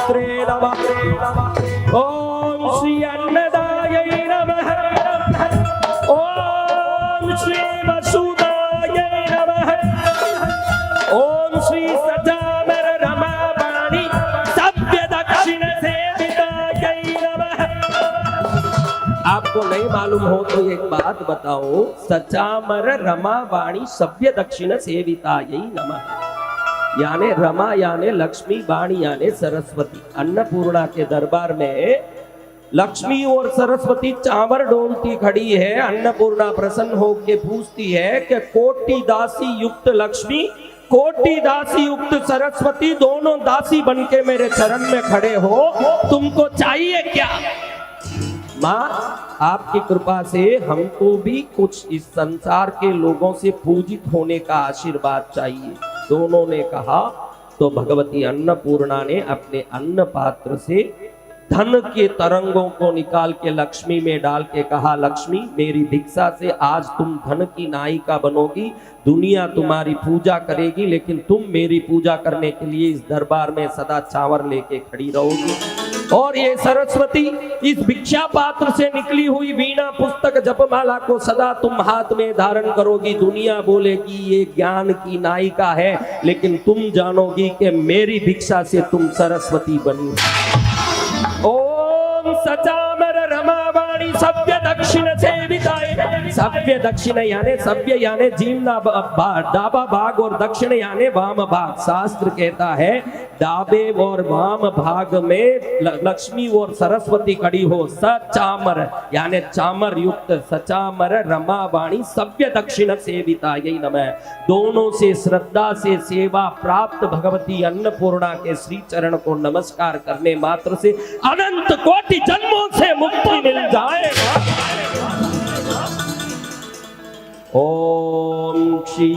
मात्रे नमः। ओम श्री अन्नदायै नमः। ओम श्री वसुदायै नमः। ओम श्री सचामर रमावाणी सभ्य दक्षिण सेवितायै नमः। आपको नहीं मालूम हो तो एक बात बताओ, सचामर रमावाणी सभ्य दक्षिण सेवितायै नमः यानी रमा यानी लक्ष्मी, वाणी यानी सरस्वती। अन्नपूर्णा के दरबार में लक्ष्मी और सरस्वती चावर डोलती खड़ी है। अन्नपूर्णा प्रसन्न होकर पूछती है कि कोटि दासी युक्त लक्ष्मी, कोटि दासी युक्त सरस्वती, दोनों दासी बनके मेरे चरण में खड़े हो, तुमको चाहिए क्या? माँ, आपकी कृपा से हमको भी कुछ इस संसार के लोगों से पूजित होने का आशीर्वाद चाहिए। दोनों ने कहा तो भगवती अन्नपूर्णा ने अपने अन्न पात्र से धन के तरंगों को निकाल के लक्ष्मी में डाल के कहा, लक्ष्मी मेरी भिक्षा से आज तुम धन की नायिका बनोगी, दुनिया तुम्हारी पूजा करेगी, लेकिन तुम मेरी पूजा करने के लिए इस दरबार में सदा चावर लेके खड़ी रहोगी। और ये सरस्वती इस भिक्षा पात्र से निकली हुई वीणा पुस्तक जपमाला को सदा तुम हाथ में धारण करोगी। दुनिया बोलेगी ये ज्ञान की नायिका है, लेकिन तुम जानोगी कि मेरी भिक्षा से तुम सरस्वती बनी। ओम सचामर रमावाणी सभ्य दक्षिण सेविताय। सभ्य दक्षिण यानी सभ्य यानी जीवना दाबा भाग और दक्षिण यानी वाम भाग। शास्त्र कहता है दाबे और वाम भाग में लक्ष्मी और सरस्वती खड़ी हो। सचामर यानी चामर युक्त सचामर रमावाणी सभ्य दक्षिण सेवितायै नमः। दोनों से श्रद्धा से सेवा प्राप्त भगवती अन्नपूर्णा के श्री चरण को नमस्कार करने मात्र से अनंत कोटि जन्मों से मुक्ति मिल जाएगा। ओम श्री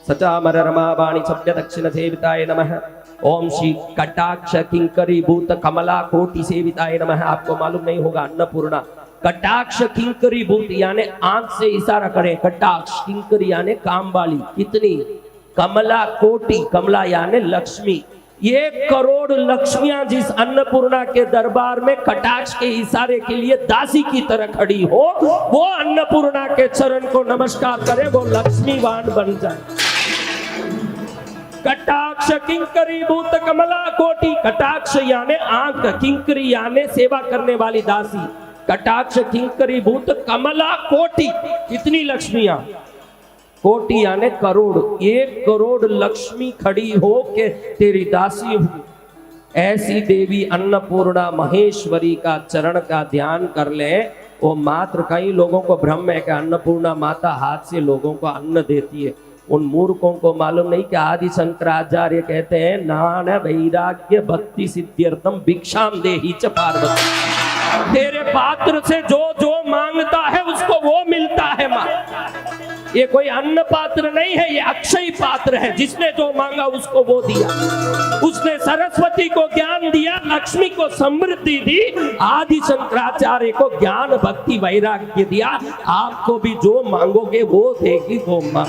सचामर रमावाणी सभ्य दक्षिण सेविताय नमः। ओम श्री कटाक्ष किंकरी भूत कमला कोटि सेविताय नमः। आपको मालूम नहीं होगा, अन्नपूर्णा कटाक्ष किंकरी भूत यानी आंख से इशारा करें, कटाक्ष किंकरी यानी काम वाली, कितनी, कमला कोटि, कमला यानी लक्ष्मी। 1 करोड़ लक्ष्मियां जिस अन्नपूर्णा के दरबार में कटाक्ष के इशारे के लिए दासी की तरह खड़ी हो, वो अन्नपूर्णा के चरण को नमस्कार करे, वो लक्ष्मीवान बन जाए। कटाक्ष किंकरी भूत कमला कोटि। कटाक्ष यानी आंख, किंकरी यानी सेवा करने वाली दासी, कटाक्ष किंकरी भूत कमला कोटि, कितनी लक्ष्मियां, कोटि यानी करोड़, 1 करोड़ लक्ष्मी खड़ी हो के तेरी दासी हुई। ऐसी देवी अन्नपूर्णा महेश्वरी का चरण का ध्यान कर ले। वो मात्र कई लोगों को भ्रम है कि अन्नपूर्णा माता हाथ से लोगों को अन्न देती है। उन मूर्खों को मालूम नहीं कि आदि शंकराचार्य कहते हैं नान वैराग्य भक्ति सिद्ध्यर्थम भिक्षाम देहि च पार्वती। तेरे पात्र से जो जो मांगता है उसको वो मिलता है माँ। ये कोई अन्न पात्र नहीं है, ये अक्षय पात्र है। जिसने जो मांगा उसको वो दिया। उसने सरस्वती को ज्ञान दिया, लक्ष्मी को समृद्धि दी, आदि शंकराचार्य को ज्ञान भक्ति वैराग्य दिया। आपको भी जो मांगोगे वो देगी वो माँ।